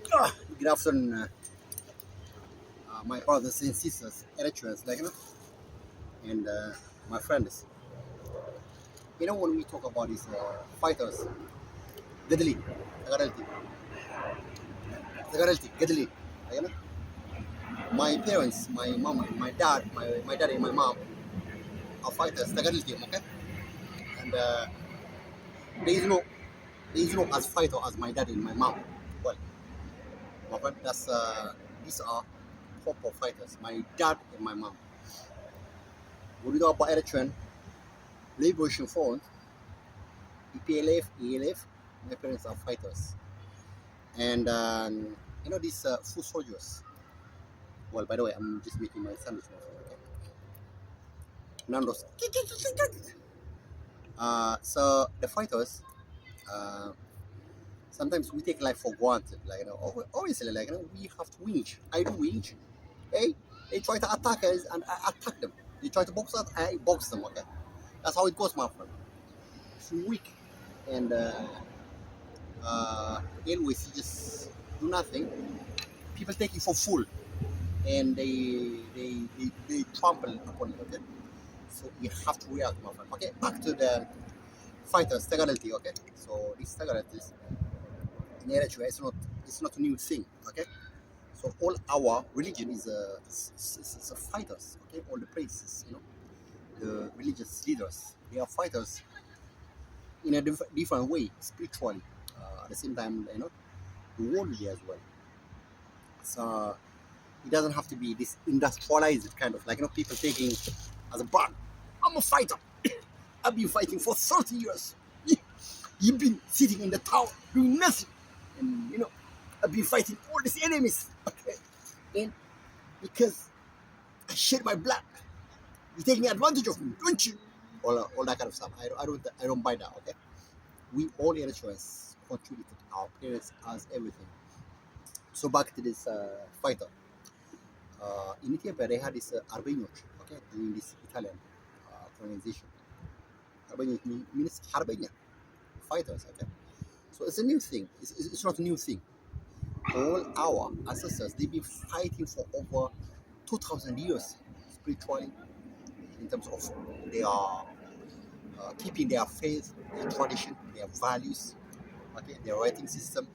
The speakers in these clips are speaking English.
Good afternoon, my brothers and sisters, Eritreans, and my friends. When we talk about these fighters, Gadli, Tagarelti, Gadli, you know, my parents, my mom, my dad and my mom are fighters, Tagarelti, okay? And there is no, there is no as fighter as my dad and my mom. Well, my friend, these are proper fighters, my dad and my mom. When we talk about Eritrean Liberation Front, EPLF, ELF, my parents are fighters. And these foot soldiers. Well, by the way, I'm just making my sandwich. Okay? Nando's. So the fighters, uh, sometimes we take life for granted. Obviously, we have to winch. I do winch. Hey, they try to attack us and I attack them. They try to box us, I box them. Okay, that's how it goes, my friend. It's weak, and always you just do nothing. People take it for full, and they trample upon it. Okay. So you have to react, my friend. Okay, back to the fighters, Tagarelti. Okay, so this Tagareltis in Eritrea, it's not a new thing. Okay, so all our religion is a fighters. Okay, all the priests, the religious leaders, they are fighters in a different way, spiritually. At the same time, worldly as well. So it doesn't have to be this industrialized kind of people taking as a brand. I'm a fighter. I've been fighting for 30 years. You've been sitting in the tower doing nothing. And, I've been fighting all these enemies. Okay. And because I shed my blood, you're taking advantage of me, don't you? All that kind of stuff. I don't buy that, okay? We all Eritreans contributed. Our parents, us, everything. So back to this fighter. In Ethiopia, they had this Arbenyot, okay, during this Italian colonization. Arbenyot means Harbenya, fighters, okay? So it's a new thing. It's not a new thing. All our ancestors, they've been fighting for over 2,000 years spiritually in terms of their keeping their faith, their tradition, their values, okay, their writing system,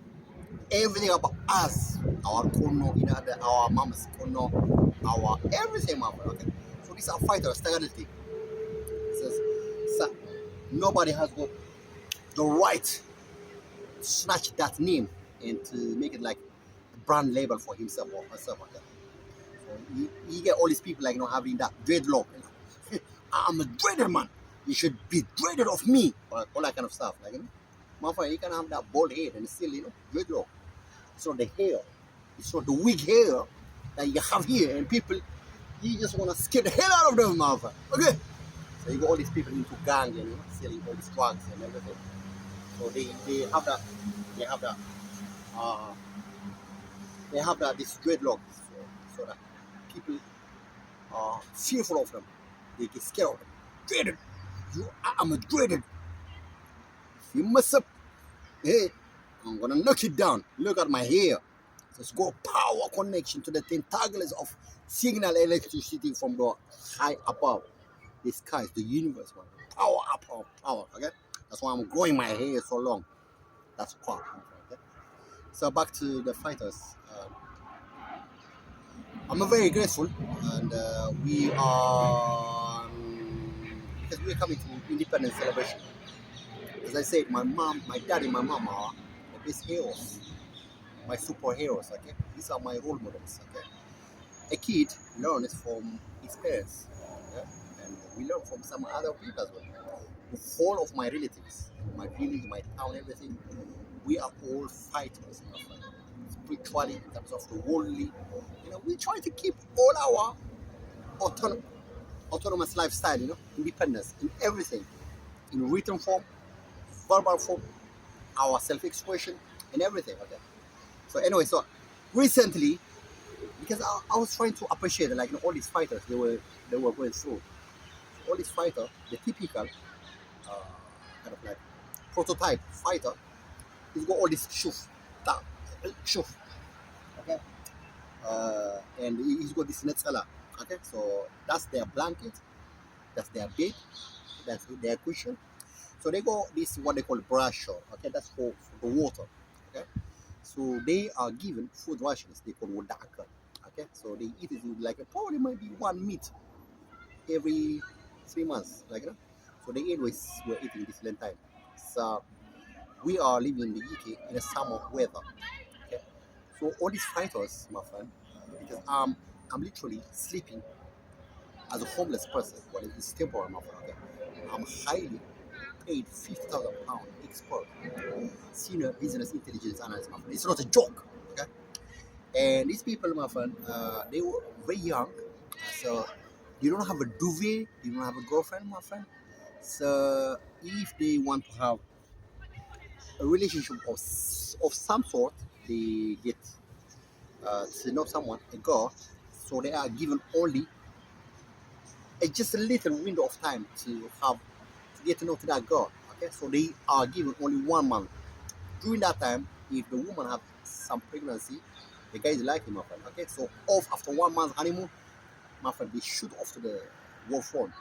everything about us, our kono, our mama's kono, our everything, okay. So these are fighters, stability. Says, so nobody has got the right to snatch that name and to make it like a brand label for himself or herself. Okay. So you get all these people having that dreadlock. I'm a dreaded man. You should be dreaded of me. All that kind of stuff. Motherfucker, you can have that bald head and still, dreadlock. It's not the hair. It's not the wig hair that you have here. And people, you just want to scare the hell out of them, motherfucker. Okay? So you got all these people into gang and selling all these drugs and everything. So they have that, they have that, uh, this dreadlock. So that people are fearful of them. They get scared of them. Dreaded. I'm a dreaded. If you mess up, hey, I'm gonna knock it down. Look at my hair. So it's got power connection to the tentacles of signal electricity from the high above the skies, the universe, man. Power up, power. Okay, that's why I'm growing my hair so long. That's part. Okay? So back to the fighters. I'm very grateful, and we are because we're coming to independence celebration. As I said, my mom, my dad, and my mom are the best heroes, my superheroes. Okay, these are my role models. Okay, a kid learns from his parents, okay? And we learn from some other people as well. The whole of my relatives, my village, my town, everything, we are all fighters. Spiritually, in terms of the worldly, we try to keep all our autonom- autonomous lifestyle, independence in everything, in written form, verbal form, our self-expression, and everything. Okay. So anyway, so recently, because I was trying to appreciate all these fighters they were going through. So all these fighters, the typical kind of like prototype fighter, he's got all this shoof, shoof. Okay, and he's got this netzala. Okay, so that's their blanket, that's their bed, that's their cushion. So they go this what they call brush shore. Okay, that's for the water. Okay, so they are given food rations. They call wadaka. Okay, so they eat it with like probably might be one meat every 3 months, like that. So they always were eating this time. So we are living in the UK in a summer weather. Okay, so all these fighters, my friend, because I'm literally sleeping as a homeless person. Well, it's temporary, my friend. Okay, I'm highly paid £50,000 expert senior business intelligence analyst, my friend. It's not a joke. Okay, and these people, my friend, they were very young, so you don't have a duvet, you don't have a girlfriend, my friend. So if they want to have a relationship of some sort, they get to know someone, a girl. So they are given only just a little window of time to get to know to that girl. Okay, so they are given only 1 month. During that time, if the woman have some pregnancy, the guy is like him, my friend. Okay, so off after 1 month honeymoon, my friend, they shoot off to the war front.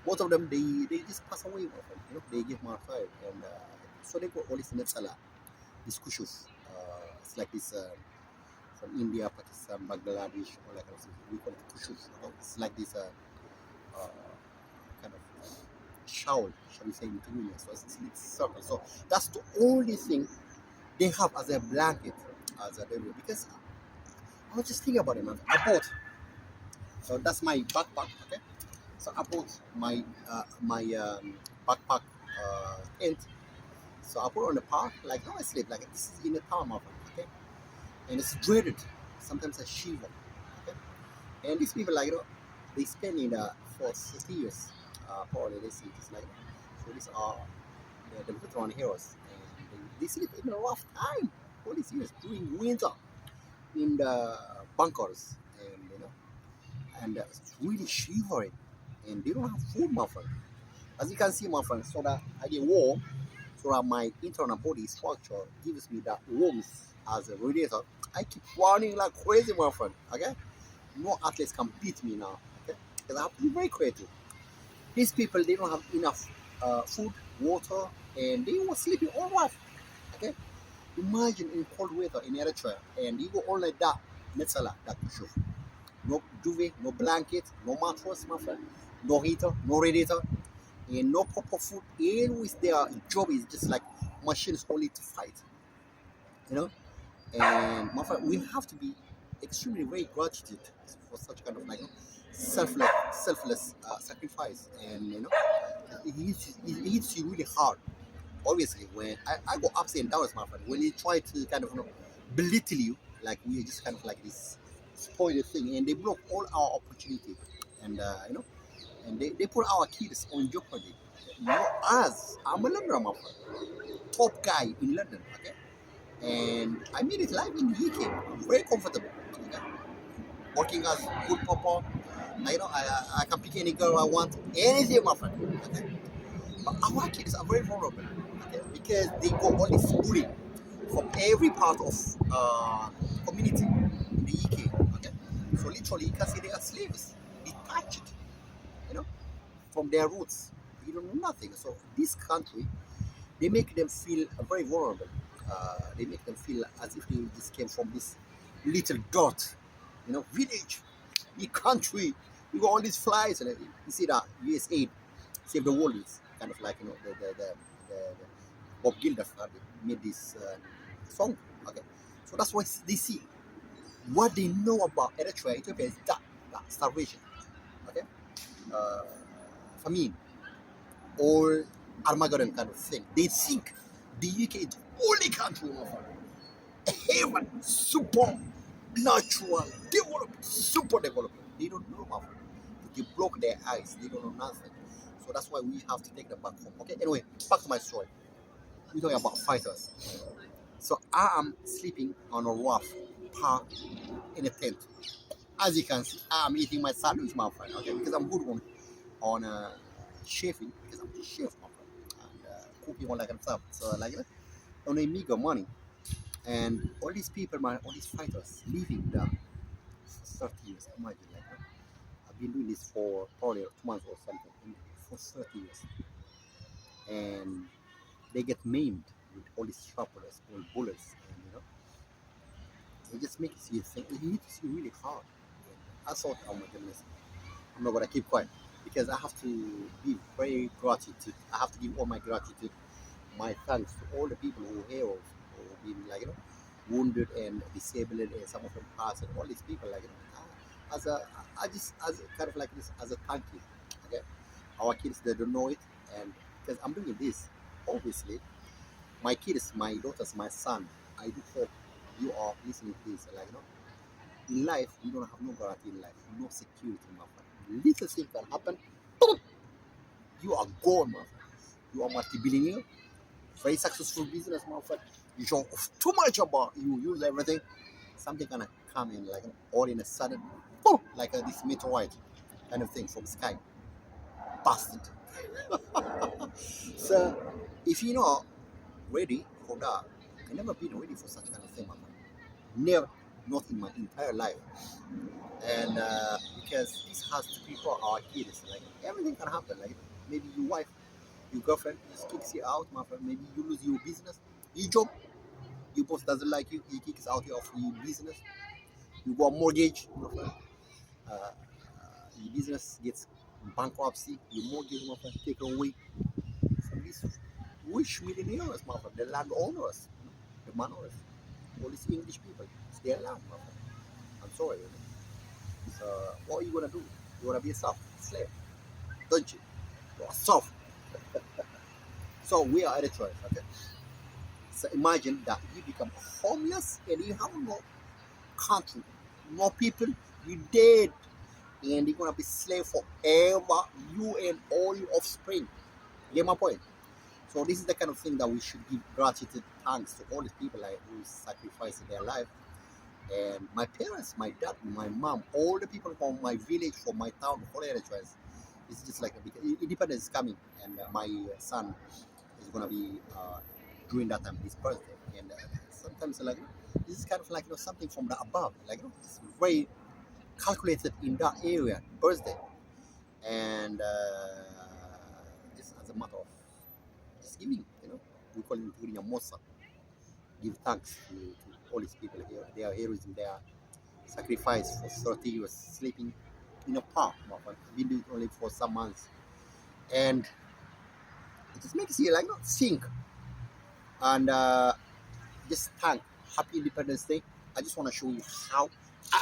Most of them they just pass away, my friend. They get martyred, and so they got all this netzala, this kushuf. It's like this from India, Pakistan, Bangladesh, all that kind of thing. We call it kushuf. It's like this uh, kind of shawl, shall we say, in between. So it's circle. So that's the only thing they have as a blanket, as a devil. Because I was just thinking about it, man. I bought. So that's my backpack. Okay. So I bought my backpack tent. So I put it on the park, like no, I sleep like this is in the town, my friend. Okay, and it's dreaded. Sometimes I shiver. Okay, and these people like they spend in for 60 years. Probably they see this like so. These are the veteran heroes, and they sleep in a rough time. All these years during winter in the bunkers, and and it's really shivering, and they don't have food, my friend. As you can see, my friend, so that I get warm, so that my internal body structure gives me that warmth as a radiator. I keep running like crazy, my friend. Okay, no athletes can beat me now. Okay, because I have to be very creative. These people they don't have enough food, water, and they were sleeping all right. Okay, imagine in cold weather in Eritrea, and you go all like that. Metsala, that issue. No duvet, no blanket, no mattress, my friend. No heater, no radiator, and no proper food. Always their job is just like machines only to fight, you know. And my friend, we have to be extremely very gratitude for such kind of like selfless sacrifice, and it hits you really hard. Obviously, when I go ups and downs, my friend, when they try to kind of belittle you, like we are just kind of like this spoiled thing, and they block all our opportunity, and they put our kids on jeopardy. As I'm a Londoner, my friend, top guy in London, okay, and I made it live in the UK. I'm very comfortable, okay? Working as good papa. I can pick any girl I want, anything, my friend, okay? But our kids are very vulnerable, okay? Because they go all this bullying from every part of community in the UK, okay? So literally, you can see they are slaves, detached, you know, from their roots. You don't know nothing. So this country, they make them feel very vulnerable. They make them feel as if they just came from this little dot, village, the country. You got all these flies, and you see that USAID, Save the World is kind of like the Bob Geldof made this song. Okay, so that's why they see what they know about Eritrea, Ethiopia is that starvation. Okay, uh, famine, or Armageddon kind of thing. They think the UK is the only country of heaven, super natural, developed, super developed. They don't know about it. They block their eyes. They don't know nothing. So that's why we have to take them back home. Okay. Anyway, back to my story. We're talking about fighters. So I am sleeping on a rough park in a tent. As you can see, I'm eating my sandwich, my friend. Okay, because I'm good on chefing because I'm just chef, my friend, and cooking all that kind of stuff. So like on a meager money. And all these people, man, all these fighters living there for 30 years. Imagine, like, I've been doing this for probably 2 months or something, for 30 years. And they get maimed with all these shrapnels, all bullets, and it just makes you think. It hits you really hard. And I thought, oh my goodness, I'm not gonna keep quiet because I have to be very gratitude. I have to give all my gratitude, my thanks to all the people who here who been like wounded and disabled, and some of them passed, and all these people like as a I just as a, kind of like this as a thank you. Okay, our kids they don't know it, and because I'm doing this, obviously my kids, my daughters, my son. I do hope you are listening to this. Like in life, you don't have no guarantee in life, no security, my friend. Little thing can happen, you are gone, my friend. You are multi-billionaire, very successful business, my friend. You show too much about you, use everything. Something gonna come in like all in a sudden, boom, like this meteorite kind of thing from sky, busted. So if you're not ready for that, I never been ready for such kind of thing, my friend. Never, not in my entire life. And because this has to prepare our kids, like everything can happen. Like maybe your wife, your girlfriend just kicks you out, my friend. Maybe you lose your business, your job. Your boss doesn't like you. He kicks out of your business. You go on mortgage, my friend. Uh, your business gets bankruptcy. Your mortgage, my friend, take away from these rich millionaires, my friend. The landowners, the manors, all these English people. It's their land, my friend. I'm sorry. So what are you gonna do? You wanna be a slave, don't you? You're soft. So we are at a choice, okay? So imagine that you become homeless and you have no country, no people, you dead, and you're gonna be slave forever, you and all your offspring. You get my point? So this is the kind of thing that we should give gratitude, thanks to all the people like who sacrificed their life. And my parents, my dad, my mom, all the people from my village, from my town, all the choice. It's just like a big independence is coming, and my son is gonna be during that time his birthday, and sometimes like this is kind of like something from the above, like it's very calculated in that area birthday, and just as a matter of just giving, we call it giving a mosa, give thanks to all these people here. They are heroism. They are sacrificed for 30 years, sleeping in a park. Been doing it only for some months, and it just makes you like not think and just thank Happy Independence Day. I just want to show you how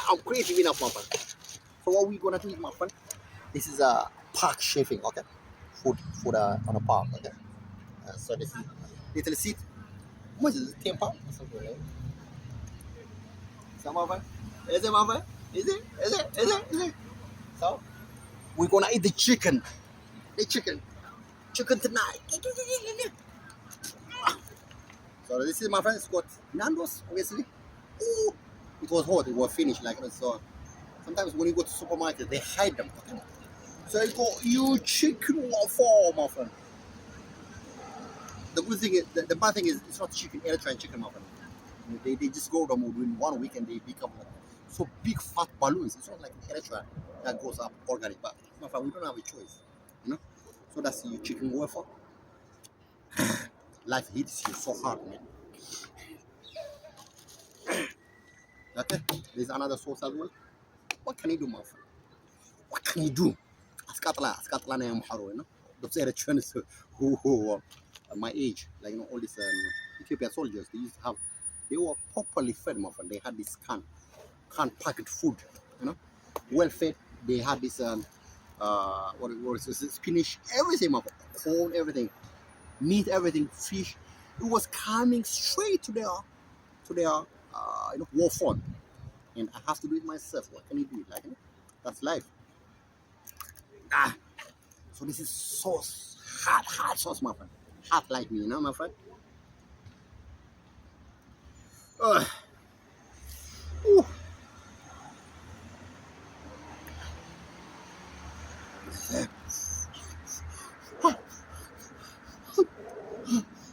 I'm creative enough, my friend. So what we're gonna do is, my friend, this is a park chefing, okay? Food on a park, okay? So this is little seat. How much is it? £10 or something, right? So, my friend, is it, my friend? Is it? Is it? Is it? Is it? So we're gonna eat the chicken. The chicken tonight. So this is, my friend. It's got Nando's, obviously. Ooh, it was hot. It was finished like that. So sometimes when you go to supermarket, they hide them. Okay? So you got you chicken waffle, my friend. The good thing is, the bad thing is, it's not chicken, Eritrean chicken, my friend. They just grow them within 1 week and they become like so big fat balloons. It's not like Eritrea that goes up organic, but my friend, we don't have a choice, you know. So that's your chicken waffle. Life hits you so hard, man. Okay, there's another source as well. What can you do, my friend? What can you do? Scotland, I'm Haro, you know. Those Eritreans who my age, like all these Ethiopian soldiers, they were properly fed, my friend. They had this can packed food, you know, well fed. They had this what is this? Spinach, everything, my friend. Corn, everything, meat, everything, fish. It was coming straight to their war front, and I have to do it myself. What can you do? Like that's life. Ah, so this is sauce, hot sauce, my friend. Hot like me, my friend. Uh, ooh.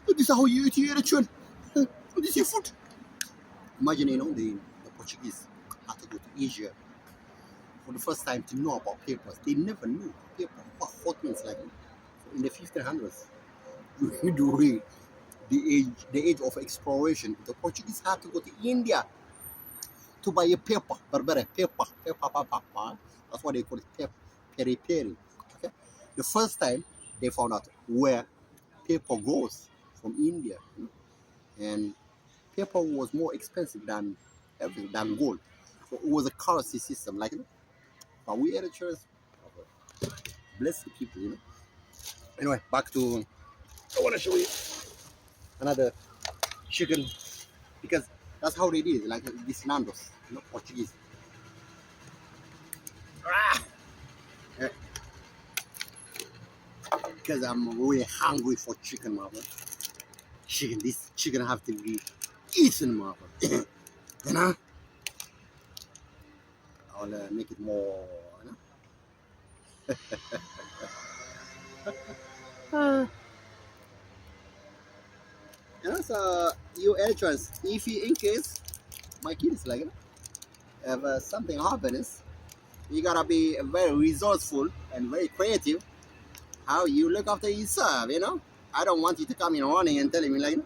This is how you eat your chicken. This is your food. Imagine, the Portuguese had to go to Asia for the first time to know about papers. They never knew paper, what means like so in the 1500s, during the age of exploration, the Portuguese had to go to India to buy a paper, paper. That's what they call it, paper, peri. Okay, the first time they found out where paper goes from India, and paper was more expensive than everything than gold. So it was a currency system, like but we editors, bless the people, Anyway, back to I want to show you another chicken because that's how they did it, like this Nando's, Portuguese. Ah! Yeah, because I'm really hungry for chicken, man. Chicken, this chicken have to be eaten, man. Then I'll make it more, Uh, so you entrance, if you in case my kids like if something happens, you gotta be very resourceful and very creative. How you look after yourself, I don't want you to come in running and telling me like,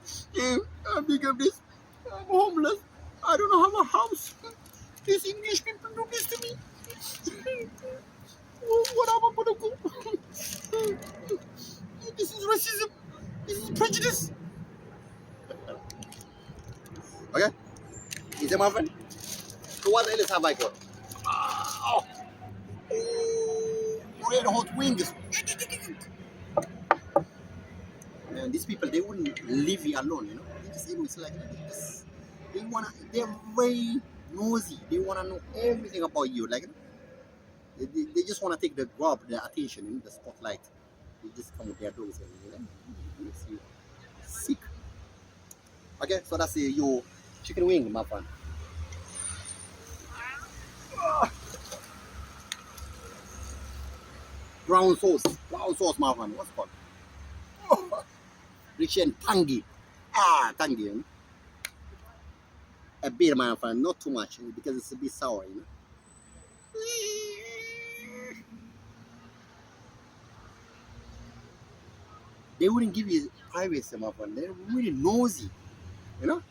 I'm big of this, I'm homeless, I don't have a house. These English people do this to me. What am I gonna go? This is racism. This is prejudice. Okay, is it my friend? So what else have I got? Oh, red hot wings. And these people, they wouldn't leave you alone, They just always like this. They're very nosy. They wanna know everything about you. Like they just wanna take the grab, the attention, the spotlight. They just come with their dogs and makes you sick. Okay, so that's your chicken wing, my friend. Brown sauce, my friend. What's it called? Oh, rich and tangy. Tangy. A bit, my friend, not too much because it's a bit sour, They wouldn't give you privacy, my friend. They're really nosy, you know.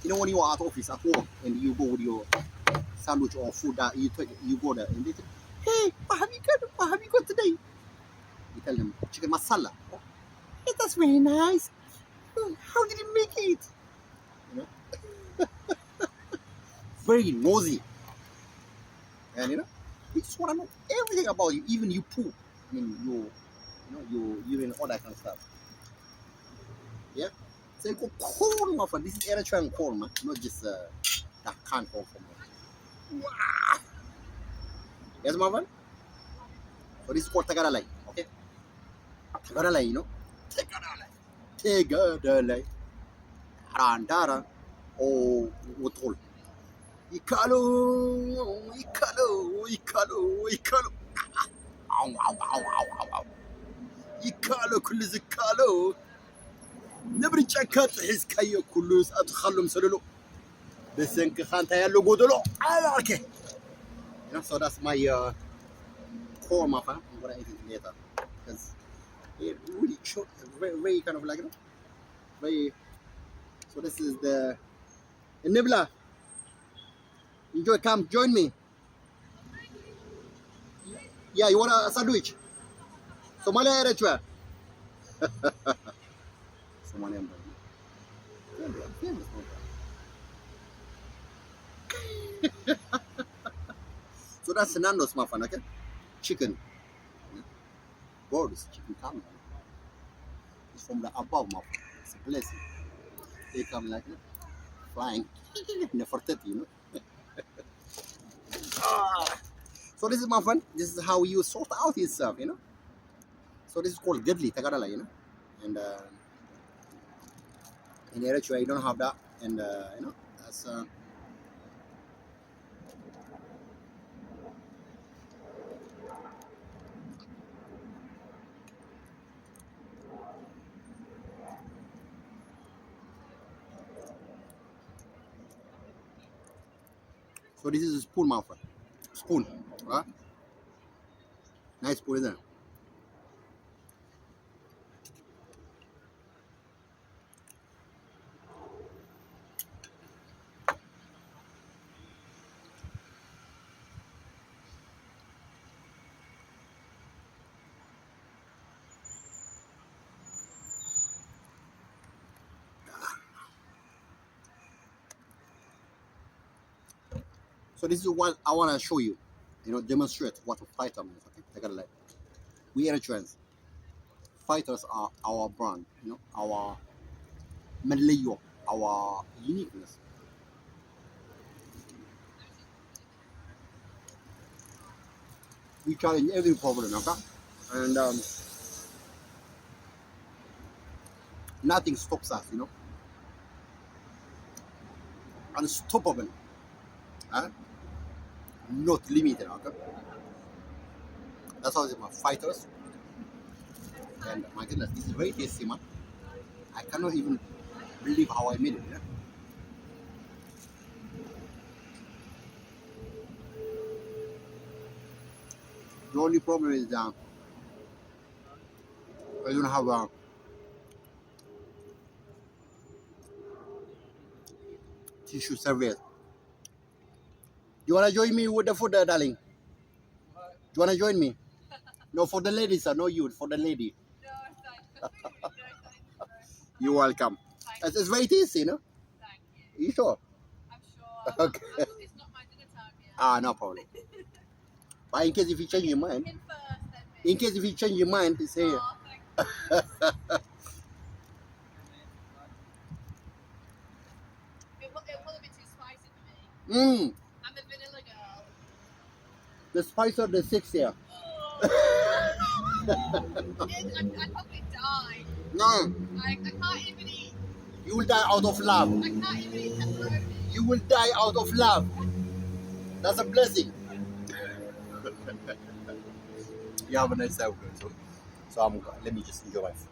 When you are at office at work and you go with your sandwich or food that you go there and they say, "Hey, what have you got? What have you got today?" You tell them chicken masala. Hey, that's very nice. How did you make it? You know, very nosy, and they just want to know everything about you, even you poo. I mean, you urine, all that kind of stuff. Yeah. So you go corn, my friend. This is Eritrean corn, man, not just that can't come from. Wow. Yes, my friend. So this is called Tagaralai. Okay. Tagaralai, Tagaralai. Tagaralai. Randara. Oh, Wotol. Ikalo. Ikalo. Ikalo. Ikalo. Ow, ow, ow, ow, ow, ow. Ikalo كل زكالو نبري تشكات حس كيو كلوس أتخلم سلولو بس إنك خانتا يلو قدلو okay. So that's my core, my friend. I'm gonna eat it later because it really short, very, very kind of like very. So this is the Nibla. Enjoy, come join me. Yeah, you want a sandwich? Somalia Eritrea. Somalia. So that's Nando's, my friend. Okay, chicken. Bro, this chicken come. It's from the above, my friend. It's a blessing. They come like flying. Nefertiti. Ah. So this is my friend. This is how you sort out yourself. So this is called Gedli Tagarala. And in Eritrea you don't have that, and that's So this is a spoon, my friend. Spoon. Right? Nice spoon, isn't it? So this is what I want to show you. You know, demonstrate what a fighter means. Okay, take a look. We Eritreans, fighters are our brand. You know, our medallion, our uniqueness. We challenge every problem, okay? And nothing stops us. You know, unstoppable. Huh? Not limited, okay? That's how my fighters. And my goodness, this is very tasty, man. I cannot even believe how I made it. Yeah? The only problem is I don't have a tissue serviette. You wanna join me with the food, darling? You wanna join me? No, for the ladies, sir. No, you. For the lady. No, thank you. You're welcome. It's very tasty, no? Thank you. You sure? I'm sure. Okay. It's not my dinner time yet. Ah, no problem. But in case if you change your mind, In first, then me. in case if you change your mind, say. Oh, thank you. It will be too spicy for me. Mmm, I'm a vanilla girl. the spice of the six here. I'd probably die. No, I can't even eat. you will die out of love. I can't even eat pepperoni. You will die out of love. That's a blessing. You have a nice day, so let me just enjoy my food.